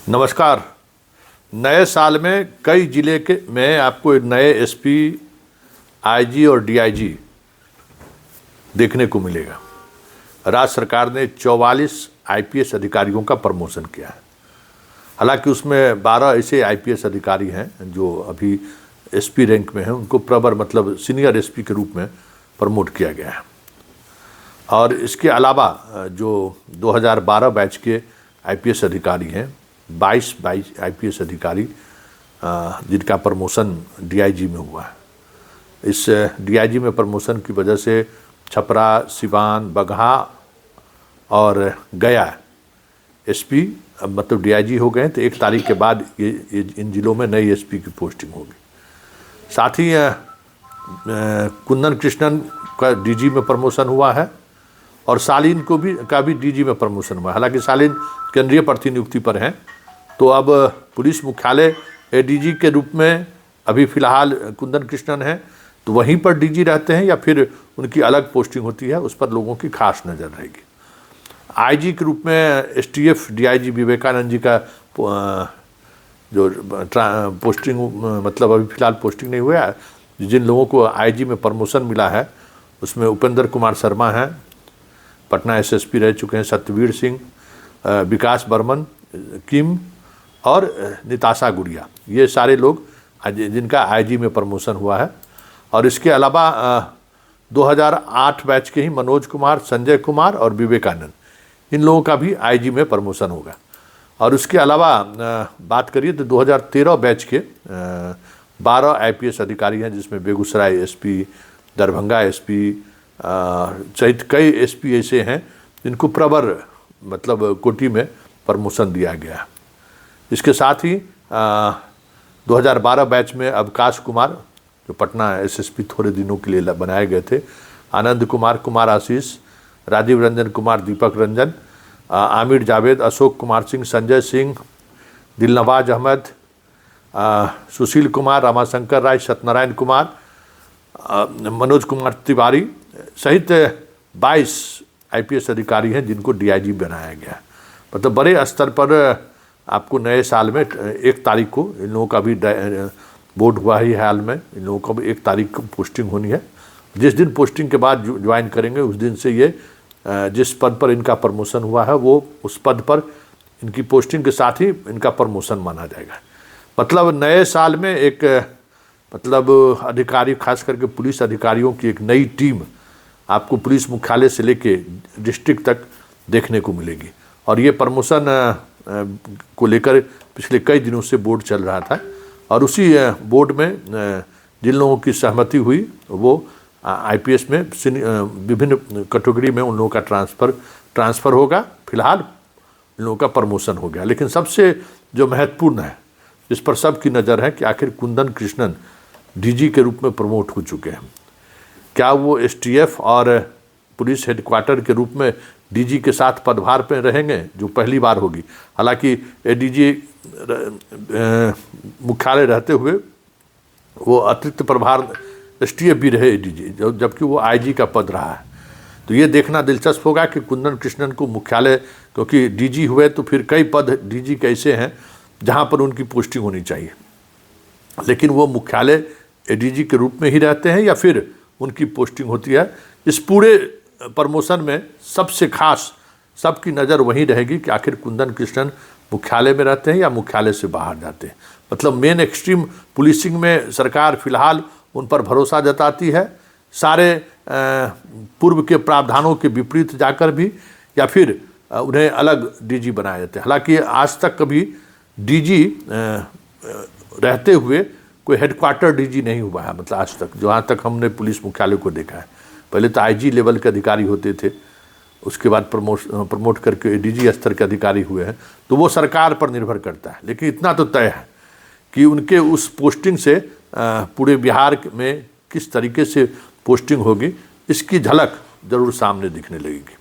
नमस्कार। नए साल में कई जिले के में आपको नए एसपी, आईजी और डीआईजी देखने को मिलेगा। राज्य सरकार ने 44 आईपीएस अधिकारियों का प्रमोशन किया है। हालांकि उसमें 12 ऐसे आईपीएस अधिकारी हैं जो अभी एसपी रैंक में हैं, उनको प्रवर मतलब सीनियर एसपी के रूप में प्रमोट किया गया है। और इसके अलावा जो 2012 बैच के आईपीएस अधिकारी हैं, 22 आईपीएस अधिकारी जिनका प्रमोशन डीआईजी में हुआ है। इस डीआईजी में प्रमोशन की वजह से छपरा, सिवान, बगहा और गया एसपी मतलब डीआईजी हो गए। तो 1 तारीख के बाद ये इन जिलों में नई एसपी की पोस्टिंग होगी। साथ ही कुंदन कृष्णन का डीजी में प्रमोशन हुआ है और शालीन का भी डीजी में प्रमोशन हुआ है। हालांकि शालीन केंद्रीय प्रतिनियुक्ति पर हैं, तो अब पुलिस मुख्यालय एडीजी के रूप में अभी फिलहाल कुंदन कृष्णन हैं, तो वहीं पर डीजी रहते हैं या फिर उनकी अलग पोस्टिंग होती है, उस पर लोगों की खास नज़र रहेगी। आईजी के रूप में एसटीएफ डीआईजी विवेकानंद जी का जो पोस्टिंग मतलब अभी फिलहाल पोस्टिंग नहीं हुआ है। जिन लोगों को आईजी में प्रमोशन मिला है उसमें उपेंद्र कुमार शर्मा हैं, पटना एसएसपी रह चुके हैं, सत्यवीर सिंह, विकास बर्मन, किम और निताशा गुड़िया, ये सारे लोग जिनका आईजी में प्रमोशन हुआ है। और इसके अलावा 2008 बैच के ही मनोज कुमार, संजय कुमार और विवेकानंद, इन लोगों का भी आईजी में प्रमोशन होगा। और उसके अलावा बात करिए तो 2013 बैच के 12 आईपीएस अधिकारी हैं, जिसमें बेगूसराय एसपी, दरभंगा एसपी सहित कई एसपी ऐसे हैं जिनको प्रवर मतलब कोटि में प्रमोशन दिया गया है। इसके साथ ही 2012 बैच में अवकाश कुमार, जो पटना एसएसपी थोड़े दिनों के लिए बनाए गए थे, आनंद कुमार, कुमार आशीष, राजीव रंजन कुमार, दीपक रंजन, आमिर जावेद, अशोक कुमार सिंह, संजय सिंह, दिलनवाज अहमद, सुशील कुमार, रामाशंकर राय, सत्यनारायण कुमार, मनोज कुमार तिवारी सहित 22 आईपीएस अधिकारी हैं जिनको डीआईजी बनाया गया है। मतलब बड़े स्तर पर आपको नए साल में 1 तारीख को इन लोगों का भी बोर्ड हुआ ही हाल में, इन लोगों का भी 1 तारीख को पोस्टिंग होनी है। जिस दिन पोस्टिंग के बाद ज्वाइन करेंगे उस दिन से ये जिस पद पर इनका प्रमोशन हुआ है वो उस पद पर इनकी पोस्टिंग के साथ ही इनका प्रमोशन माना जाएगा। मतलब नए साल में एक मतलब अधिकारी, खास करके पुलिस अधिकारियों की एक नई टीम आपको पुलिस मुख्यालय से लेके डिस्ट्रिक्ट तक देखने को मिलेगी। और ये प्रमोशन को लेकर पिछले कई दिनों से बोर्ड चल रहा था और उसी बोर्ड में जिन लोगों की सहमति हुई वो आईपीएस में विभिन्न कैटेगरी में उन लोगों का ट्रांसफ़र होगा। फिलहाल इन लोगों का प्रमोशन हो गया। लेकिन सबसे जो महत्वपूर्ण है, जिस पर सबकी नज़र है कि आखिर कुंदन कृष्णन डीजी के रूप में प्रमोट हो चुके हैं, क्या वो एसटीएफ और पुलिस हेडक्वार्टर के रूप में डीजी के साथ पदभार पर रहेंगे, जो पहली बार होगी। हालांकि एडीजी मुख्यालय रहते हुए वो अतिरिक्त प्रभार एसटीएफ भी रहे एडीजी, जबकि वो आईजी का पद रहा है। तो ये देखना दिलचस्प होगा कि कुंदन कृष्णन को मुख्यालय, क्योंकि डीजी हुए तो फिर कई पद डीजी कैसे हैं जहाँ पर उनकी पोस्टिंग होनी चाहिए, लेकिन वो मुख्यालय एडीजी के रूप में ही रहते हैं या फिर उनकी पोस्टिंग होती है। इस पूरे प्रमोशन में सबसे खास सबकी नज़र वहीं रहेगी कि आखिर कुंदन कृष्णन मुख्यालय में रहते हैं या मुख्यालय से बाहर जाते हैं। मतलब मेन एक्सट्रीम पुलिसिंग में सरकार फिलहाल उन पर भरोसा जताती है, सारे पूर्व के प्रावधानों के विपरीत जाकर भी, या फिर उन्हें अलग डीजी बनाए जाते हैं। हालांकि आज तक कभी डीजी रहते हुए कोई हेडक्वार्टर डीजी नहीं हुआ है, मतलब आज तक जहाँ तक हमने पुलिस मुख्यालय को देखा है। पहले तो आईजी लेवल के अधिकारी होते थे, उसके बाद प्रमोट करके एडीजी स्तर के अधिकारी हुए हैं, तो वो सरकार पर निर्भर करता है। लेकिन इतना तो तय है कि उनके उस पोस्टिंग से पूरे बिहार में किस तरीके से पोस्टिंग होगी, इसकी झलक ज़रूर सामने दिखने लगेगी।